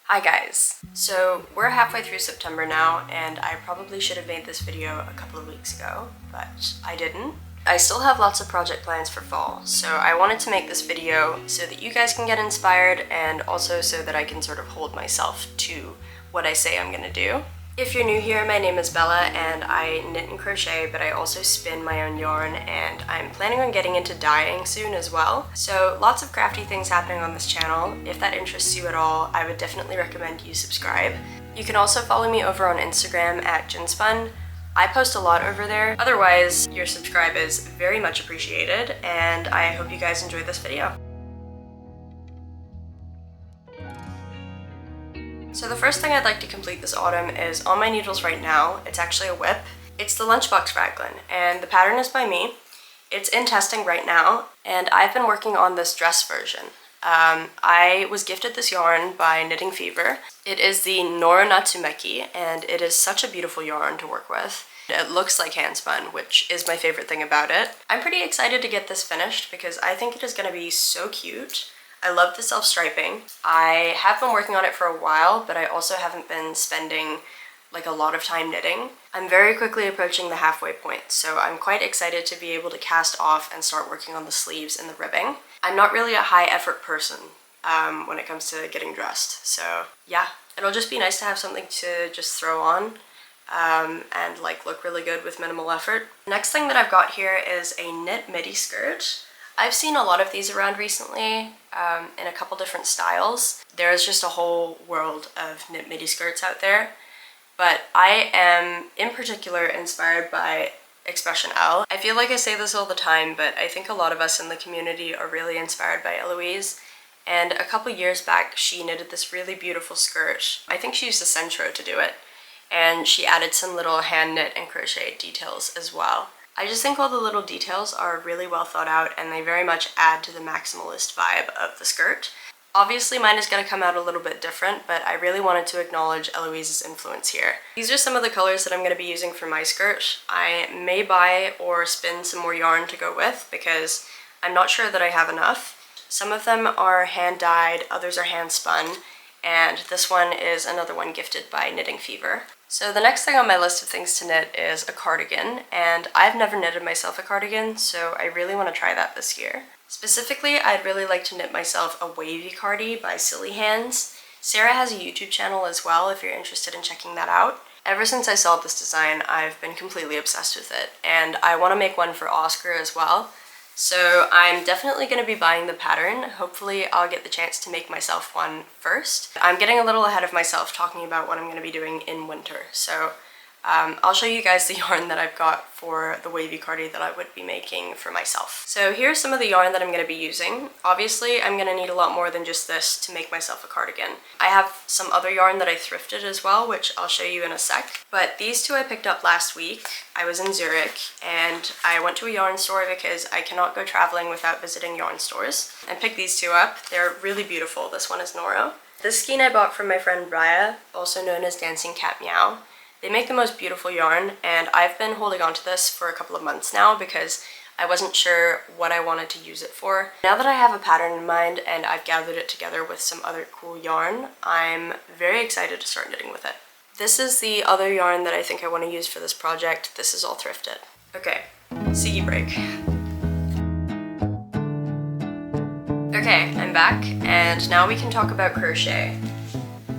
Hi guys! So we're halfway through September now, and I probably should have made this video a couple of weeks ago, but I didn't. I still have lots of project plans for fall, so I wanted to make this video so that you guys can get inspired and also so that I can sort of hold myself to what I say I'm gonna do. If you're new here, my name is Bella and I knit and crochet, but I also spin my own yarn, and I'm planning on getting into dyeing soon as well. So lots of crafty things happening on this channel. If that interests you at all, I would definitely recommend you subscribe. You can also follow me over on Instagram at jinspun. I post a lot over there. Otherwise, your subscribe is very much appreciated, and I hope you guys enjoy this video. So the first thing I'd like to complete this autumn is on my needles right now. It's actually a whip. It's the Lunchbox Raglan, and the pattern is by me. It's in testing right now, and I've been working on this dress version. I was gifted this yarn by Knitting Fever. It is the Nora Natsumeki, and it is such a beautiful yarn to work with. It looks like hand spun, which is my favorite thing about it. I'm pretty excited to get this finished because I think it is going to be so cute. I love the self-striping. I have been working on it for a while, but I also haven't been spending like a lot of time knitting. I'm very quickly approaching the halfway point, so I'm quite excited to be able to cast off and start working on the sleeves and the ribbing. I'm not really a high effort person when it comes to getting dressed, so yeah, it'll just be nice to have something to just throw on and like look really good with minimal effort. Next thing that I've got here is a knit midi skirt. I've seen a lot of these around recently in a couple different styles. There is just a whole world of knit midi skirts out there, but I am in particular inspired by Expression L. I feel like I say this all the time, but I think a lot of us in the community are really inspired by Eloise, and a couple years back she knitted this really beautiful skirt. I think she used the Centro to do it, and she added some little hand knit and crochet details as well. I just think all the little details are really well thought out, and they very much add to the maximalist vibe of the skirt. Obviously mine is going to come out a little bit different, but I really wanted to acknowledge Eloise's influence here. These are some of the colors that I'm going to be using for my skirt. I may buy or spin some more yarn to go with because I'm not sure that I have enough. Some of them are hand dyed, others are hand spun, and this one is another one gifted by Knitting Fever. So the next thing on my list of things to knit is a cardigan, and I've never knitted myself a cardigan, so I really want to try that this year. Specifically, I'd really like to knit myself a Wavy Cardi by Silly Hands. Sarah has a YouTube channel as well if you're interested in checking that out. Ever since I saw this design, I've been completely obsessed with it, and I want to make one for Oscar as well. So I'm definitely going to be buying the pattern. Hopefully I'll get the chance to make myself one first. I'm getting a little ahead of myself talking about what I'm going to be doing in winter. So I'll show you guys the yarn that I've got for the Wavy Cardi that I would be making for myself. So here's some of the yarn that I'm going to be using. Obviously I'm going to need a lot more than just this to make myself a cardigan. I have some other yarn that I thrifted as well, which I'll show you in a sec. But these two I picked up last week. I was in Zurich and I went to a yarn store because I cannot go traveling without visiting yarn stores, and picked these two up. They're really beautiful. This one is Noro. This skein I bought from my friend Raya, also known as Dancing Cat Meow. They make the most beautiful yarn, and I've been holding on to this for a couple of months now because I wasn't sure what I wanted to use it for. Now that I have a pattern in mind and I've gathered it together with some other cool yarn, I'm very excited to start knitting with it. This is the other yarn that I think I want to use for this project. This is all thrifted. Okay, Siggy break. Okay, I'm back, and now we can talk about crochet.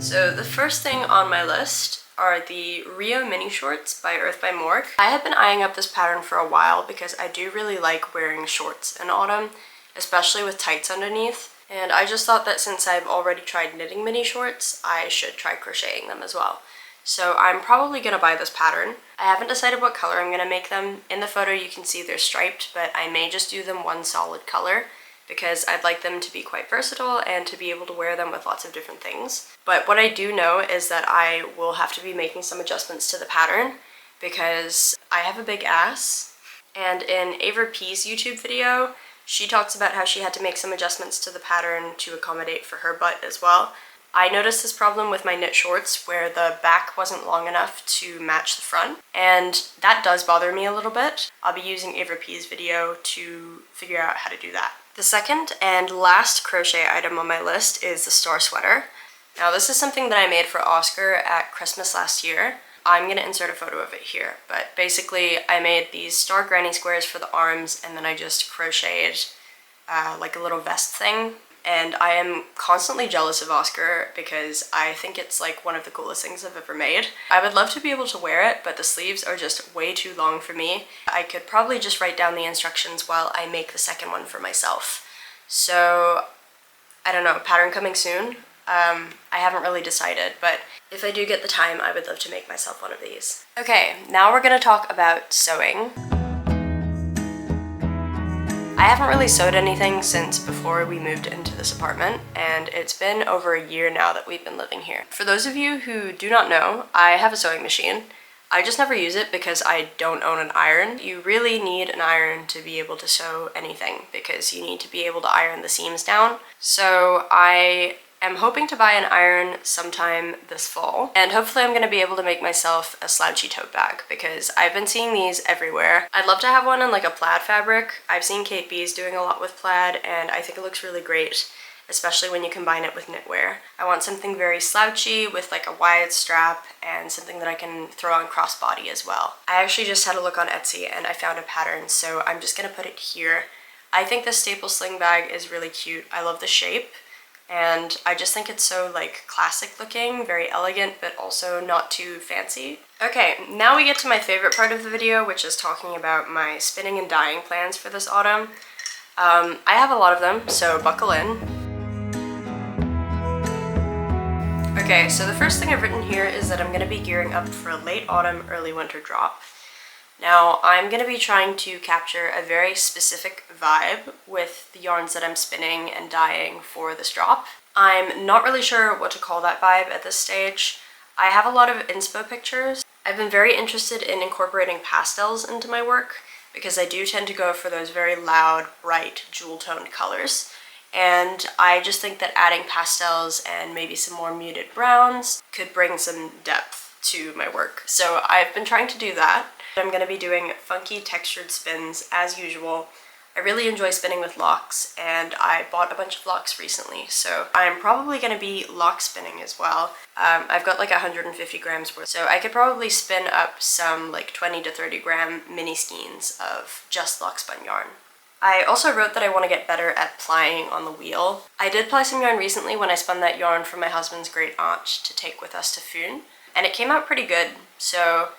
So the first thing on my list are the Rio Mini shorts by Earth by Mork. I have been eyeing up this pattern for a while because I do really like wearing shorts in autumn, especially with tights underneath. And I just thought that since I've already tried knitting mini shorts, I should try crocheting them as well. So I'm probably gonna buy this pattern. I haven't decided what color I'm gonna make them. In the photo you can see they're striped, but I may just do them one solid color because I'd like them to be quite versatile and to be able to wear them with lots of different things. But what I do know is that I will have to be making some adjustments to the pattern because I have a big ass, and in Ava P's YouTube video, she talks about how she had to make some adjustments to the pattern to accommodate for her butt as well. I noticed this problem with my knit shorts where the back wasn't long enough to match the front, and that does bother me a little bit. I'll be using Ava P's video to figure out how to do that. The second and last crochet item on my list is the star sweater. Now this is something that I made for Oscar at Christmas last year. I'm gonna insert a photo of it here, but basically I made these star granny squares for the arms, and then I just crocheted like a little vest thing. And I am constantly jealous of Oscar because I think it's like one of the coolest things I've ever made. I would love to be able to wear it, but the sleeves are just way too long for me. I could probably just write down the instructions while I make the second one for myself. So I don't know, pattern coming soon. I haven't really decided, but if I do get the time, I would love to make myself one of these. Okay, now we're gonna talk about sewing. I haven't really sewed anything since before we moved into this apartment, and it's been over a year now that we've been living here. For those of you who do not know, I have a sewing machine. I just never use it because I don't own an iron. You really need an iron to be able to sew anything because you need to be able to iron the seams down. So I am hoping to buy an iron sometime this fall, and hopefully I'm going to be able to make myself a slouchy tote bag because I've been seeing these everywhere. I'd love to have one in like a plaid fabric. I've seen Kate B's doing a lot with plaid, and I think it looks really great, especially when you combine it with knitwear. I want something very slouchy with like a wide strap and something that I can throw on crossbody as well. I actually just had a look on Etsy and I found a pattern, so I'm just going to put it here. I think this staple sling bag is really cute. I love the shape. And I just think it's so like classic looking, very elegant, but also not too fancy. Okay, now we get to my favorite part of the video, which is talking about my spinning and dyeing plans for this autumn. I have a lot of them, so buckle in. Okay, so the first thing I've written here is that I'm going to be gearing up for a late autumn, early winter drop. Now, I'm going to be trying to capture a very specific vibe with the yarns that I'm spinning and dyeing for this drop. I'm not really sure what to call that vibe at this stage. I have a lot of inspo pictures. I've been very interested in incorporating pastels into my work because I do tend to go for those very loud, bright, jewel-toned colors. And I just think that adding pastels and maybe some more muted browns could bring some depth to my work. So I've been trying to do that. I'm going to be doing funky textured spins as usual. I really enjoy spinning with locks, and I bought a bunch of locks recently, so I'm probably going to be lock spinning as well. I've got like 150 grams worth, so I could probably spin up some like 20 to 30 gram mini skeins of just lock spun yarn. I also wrote that I want to get better at plying on the wheel. I did ply some yarn recently when I spun that yarn for my husband's great aunt to take with us to Foon, and it came out pretty good, so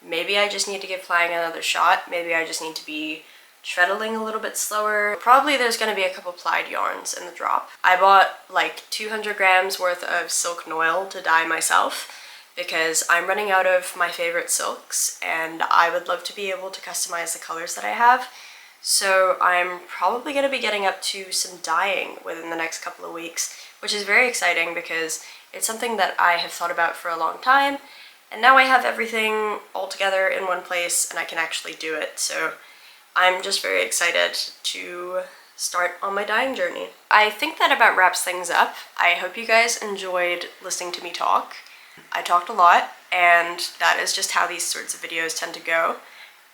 maybe I just need to give plying another shot. Maybe I just need to be treadling a little bit slower. Probably there's going to be a couple plied yarns in the drop. I bought like 200 grams worth of silk noil to dye myself because I'm running out of my favorite silks and I would love to be able to customize the colors that I have. So I'm probably going to be getting up to some dyeing within the next couple of weeks, which is very exciting because it's something that I have thought about for a long time. And now I have everything all together in one place and I can actually do it. So I'm just very excited to start on my dyeing journey. I think that about wraps things up. I hope you guys enjoyed listening to me talk. I talked a lot, and that is just how these sorts of videos tend to go.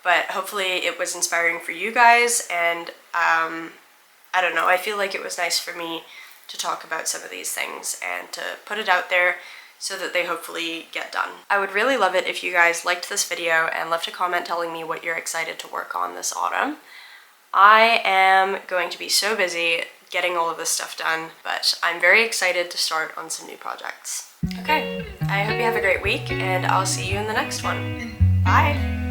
But hopefully it was inspiring for you guys, and I don't know, I feel like it was nice for me to talk about some of these things and to put it out there so that they hopefully get done. I would really love it if you guys liked this video and left a comment telling me what you're excited to work on this autumn. I am going to be so busy getting all of this stuff done, but I'm very excited to start on some new projects. Okay, I hope you have a great week and I'll see you in the next one. Bye!